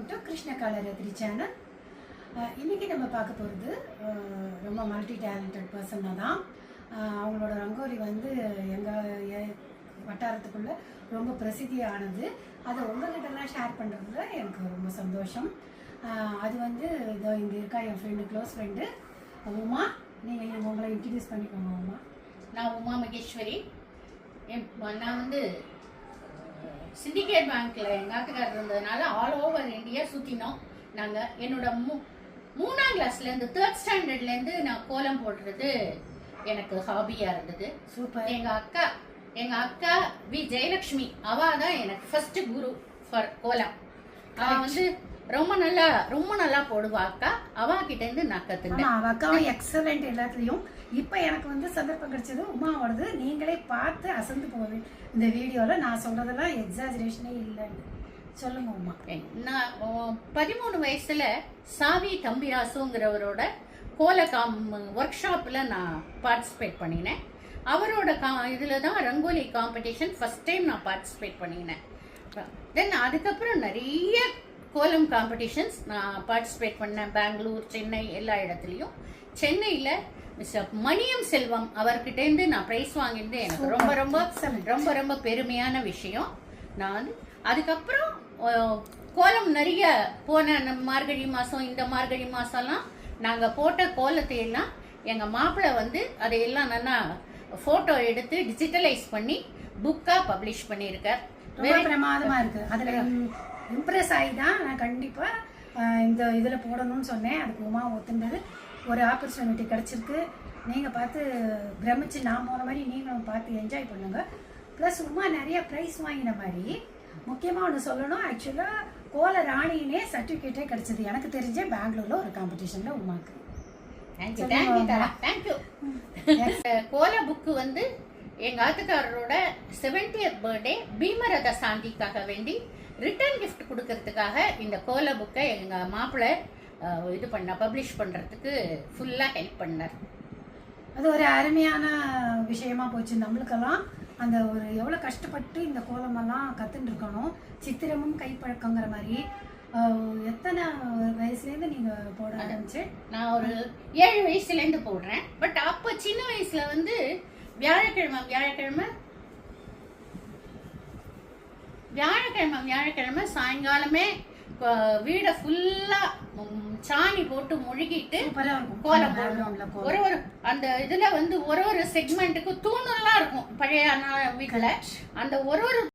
Welcome to Krishna Kalaratri channel. இன்றைக்கி நம்ம பார்க்க போகிறது ரொம்ப மல்டி டேலண்டட் பர்சனாக தான். அவங்களோட ரங்கோலி வந்து எங்கள் வட்டாரத்துக்குள்ளே ரொம்ப பிரசித்தியானது. அதை உங்கள்கிட்டலாம் ஷேர் பண்ணுறதுல எனக்கு ரொம்ப சந்தோஷம். அது வந்து இதோ இங்கே இருக்கா என் ஃப்ரெண்டு, க்ளோஸ் ஃப்ரெண்டு உமா. நீங்கள் உங்களை இன்ட்ரடியூஸ் பண்ணிக்கோங்க. உமா, நான் உமா மகேஸ்வரி. நான் வந்து சிண்டிகேட் பேங்க்ல எங்கள் ஆத்துக்காரர் இருந்ததுனால ஆல் ஓவர் இந்தியா சுற்றினோம். நாங்கள் என்னோட 3ஆம் கிளாஸ்லேருந்து 3rd ஸ்டாண்டர்ட்லேருந்து நான் கோலம் போடுறது எனக்கு ஹாபியாக இருந்தது. சூப்பர். எங்கள் அக்கா வி ஜெயலக்ஷ்மி, அவள் தான் எனக்கு ஃபர்ஸ்ட் குரு ஃபார் கோலம். அவள் வந்து ரொம்ப நல்லா போடுவா அக்கா. அவகிட்டேருந்து நான் கற்றுக்கிட்டேன். அவள் அக்காவும் எக்ஸலண்ட் எல்லாத்துலேயும். இப்போ எனக்கு வந்து சந்தர்ப்பம் கிடைச்சது உமாவோடது. நீங்களே பார்த்து அசந்து போவேன் இந்த வீடியோவில். நான் சொல்கிறதெல்லாம் எக்ஸாஜரேஷனே இல்லைன்னு சொல்லுங்க உமா. நான் 13 வயசுல சாவி தம்பிராசுங்கிறவரோட கோல ஒர்க் ஷாப்பில் நான் பார்ட்டிசிபேட் பண்ணினேன். அவரோட இதில் தான் ரங்கோலி காம்படிஷன் ஃபர்ஸ்ட் டைம் நான் பார்ட்டிசிபேட் பண்ணினேன். தென் அதுக்கப்புறம் நிறைய கோலம் காம்படிஷன்ஸ் நான் பார்ட்டிசிபேட் பண்ணேன். பெங்களூர், சென்னை, எல்லா இடத்துலையும். சென்னையில் மிஸ்டர் மணியம் செல்வம் அவர்கிட்டேருந்து நான் ப்ரைஸ் வாங்கினது எனக்கு ரொம்ப ரொம்ப ரொம்ப ரொம்ப பெருமையான விஷயம். நான் வந்து அதுக்கப்புறம் கோலம் நிறைய போன மார்கழி மாதம், இந்த மார்கழி மாதம்லாம் நாங்கள் போட்ட கோலத்தை எல்லாம் எங்கள் மாப்பிள்ளை வந்து அதையெல்லாம் நல்லா ஃபோட்டோ எடுத்து டிஜிட்டலைஸ் பண்ணி புக்காக பப்ளிஷ் பண்ணியிருக்கார். ரொம்ப பிரமாதமாக இருக்குது. அதில் இம்ப்ரெஸ் ஆகி தான் நான் கண்டிப்பாக இந்த இதில் போடணும்னு சொன்னேன். அதுக்கு உமா ஒத்துண்டது. ஒரு ஆப்பர்ச்சுனிட்டி கிடச்சிருக்கு. நீங்கள் பார்த்து பிரமிச்சு நான் போன மாதிரி நீங்களும் பார்த்து என்ஜாய் பண்ணுங்கள். ப்ளஸ் உமா நிறைய ப்ரைஸ் வாங்கின மாதிரி முக்கியமாக ஒன்று சொல்லணும். ஆக்சுவலாக கோல ராணினே சர்டிஃபிகேட்டே கிடச்சிது எனக்கு தெரிஞ்ச பெங்களூரில் ஒரு காம்படிஷனில் உமாக்கு. தேங்க்யூ. கோல புக்கு வந்து எங்கள் ஆத்துக்காரரோட 70th பர்த்டே பீமரத சாந்திக்காக வேண்டி ரிட்டர்ன் கிஃப்ட் கொடுக்கறதுக்காக இந்த கோல புக்கை எங்கள் மாப்பிள்ளை இது பப்ளிஷ் பண்ணுறதுக்கு ஃபுல்லாக ஹெல்ப் பண்ணார். அது ஒரு அருமையான விஷயமா போச்சு. நம்மளுக்கெல்லாம் அந்த ஒரு எவ்வளோ கஷ்டப்பட்டு இந்த கோலமெல்லாம் கற்றுன்னு இருக்கணும். சித்திரமும் கைப்பழக்கங்கிற மாதிரி. எத்தனை வயசுலேருந்து நீங்கள் போட ஆரம்பிச்சு? நான் ஒரு 7 வயசுலேருந்து போடுறேன். பட் அப்போ சின்ன வயசில் வந்து வியாழக்கிழமை சாயங்காலமே வீடை ஃபுல்லா சாணி போட்டு முழுகிட்டு கோலம் போடுவோம். ஒரு அந்த இதுல வந்து ஒரு செக்மெண்ட்டுக்கு தூணெல்லாம் இருக்கும் பழைய வீட்டுல. அந்த ஒரு